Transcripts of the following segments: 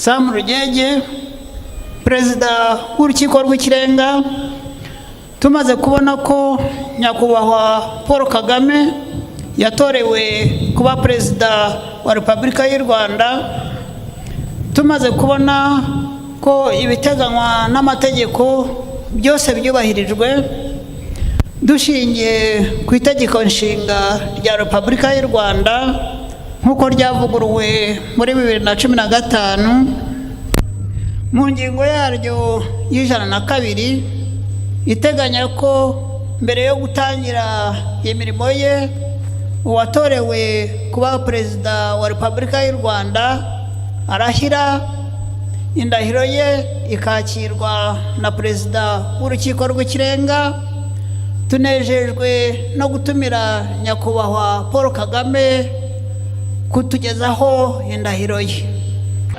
Sam Rugege, Perezida w'Urukiko rw'Ikirenga, tumaze kubona ko nyakubahwa Paul Kagame yatorewe kuba Perezida wa Repubulika y'u Rwanda, tumaze kubona ko ibiteganywa n'amategeko byose byubahirijwe, dushingiye ku itegeko nshinga rya Repubulika y'u Rwanda nk'uko ryavuguruwe muri 2015 mu ngingo yaryo y'102 iteganya ko mbere yo gutangira imirimo ye uwatorewe kuba Perezida wa Repubulika y'u Rwanda arahira, indahiro ye ikakirwa na Perezida w'Urukiko rw'Ikirenga. Tunejejwe no gutumira nyakubahwa Paul Kagame kutugezaho indahiro ye.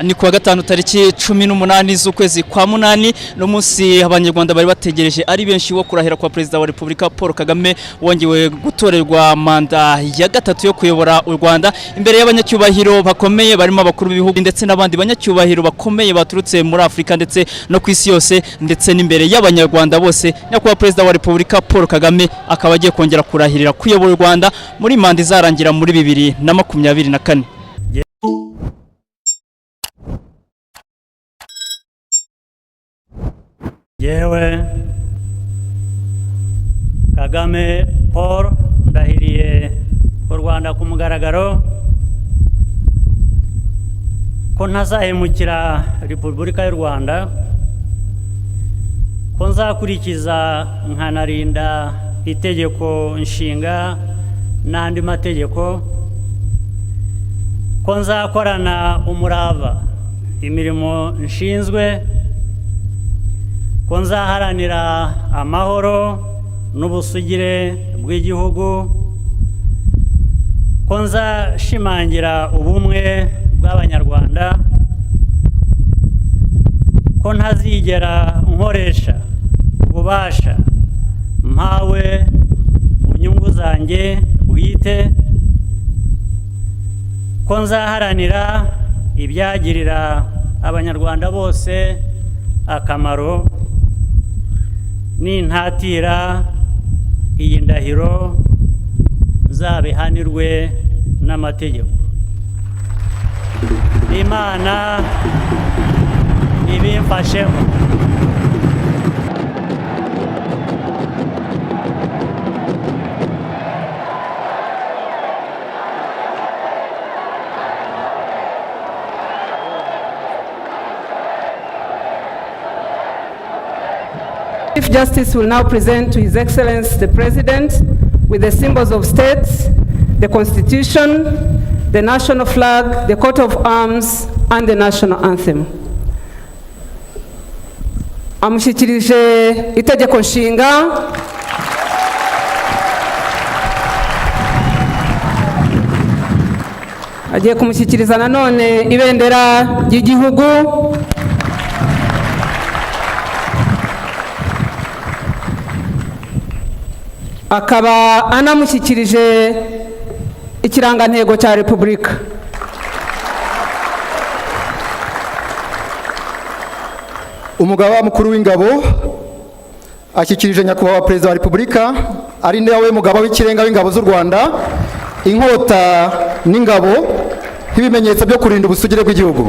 Ni kuwa gatanu tariki 18 z'ukwezi kwa munani, no munsi abanyarwanda bari bategereje ari benshi wo kurahira kwa Perezida wa Repubulika Paul Kagame wongewe gutorerwa manda ya gatatu yo kuyobora u Rwanda, imbere y'abanyacyubahiro bakomeye barimo abakuru b'ibihugu ndetse n'abandi banyacyubahiro bakomeye baturutse muri Afrika ndetse no ku isi yose, ndetse n'imbere y'abanyarwanda bose. Nyakubahwa Perezida wa Repubulika Paul Kagame akaba agiye kongera kurahirira kuyobora u Rwanda muri manda izarangira muri 2024. Yewe Kagame Paul ndahiriye u Rwanda ku mugaragaro ko ntazahemukira Repubulika y'u Rwanda, ko nzakurikiza nkanarinda itegeko nshinga n'andi mategeko, ko nzakorana umurava imirimo nshinzwe, ko nzaharanira amahoro n'ubusugire bw'igihugu, ko nzashimangira ubumwe bw'Abanyarwanda, ko ntazigera nkoresha ububasha mpawe mu nyungu zanjye bwite, ko nzaharanira ibyagirira Abanyarwanda bose akamaro, nintatira iyi ndahiro zabihanirwe n'amategeko. Imana ibimfashemo. Chief Justice will now present to His Excellency the President with the symbols of states, the Constitution, the national flag, the coat of arms, and the national anthem. Amushyikirije itegeko nshinga agiye kumushyikiriza nanone ibendera ry'igihugu, akaba anamushyikirije ikirangantego cya Repubulika. Umugaba mukuru w'ingabo ashyikirije nyakubahwa Perezida wa Repubulika ari nawe mugaba w'ikirenga w'ingabo z'u Rwanda inkota n'ingabo nk'ibimenyetso byo kurinda ubusugire bw'igihugu.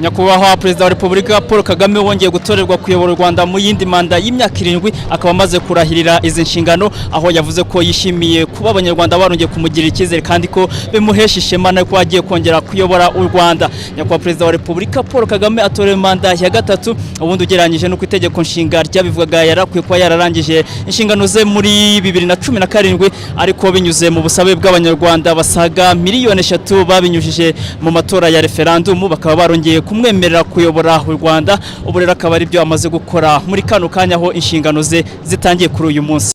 Nyakubahwa Perezida wa Repubulika Paul Kagame wongeye gutorerwa kuyobora u Rwanda mu yindi manda y'imyaka 7 akaba amaze kurahirira izi nshingano aho yavuze ko yishimiye kuba abanyarwanda barongeye kumugira ikizere kandi ko bimuhesha ishema no ko agiye kongera kuyobora u Rwanda. Nyakubahwa Perezida wa Repubulika Paul Kagame atorewe manda ya gatatu ubundi ugereranyije no kwitegeko nshinga ryabivugaga yarakwiye kuba yararangije inshingano ze muri 2017 ariko binyuze mu busabe bw'abanyarwanda basaga miliyoni 3 babinyujije mu matora ya referendum bakaba barongeye kumwemerera kuyobora u Rwanda. Ubu rero akaba ari byo amaze gukora muri kano kanya aho inshingano ze zitangiye kuri uyu munsi.